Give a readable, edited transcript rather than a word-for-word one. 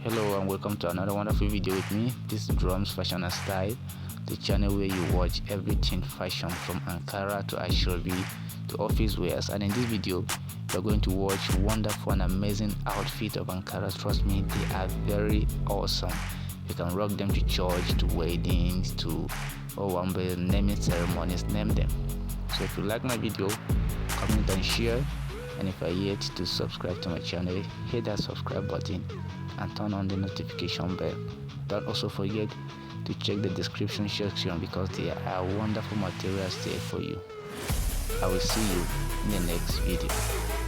Hello and welcome to another wonderful video with me. This is Drumz Fashion and Style, the channel where you watch everything fashion from Ankara to Ashrabi to office wears. And in this video you're going to watch wonderful and amazing outfit of Ankara. Trust me, they are very awesome. You can rock them to church, to weddings, to naming ceremonies, name them. So if you like my video, comment and share, and if you're yet to subscribe to my channel, hit that subscribe button and turn on the notification bell. Don't also forget to check the description section because there are wonderful materials there for you. I will see you in the next video.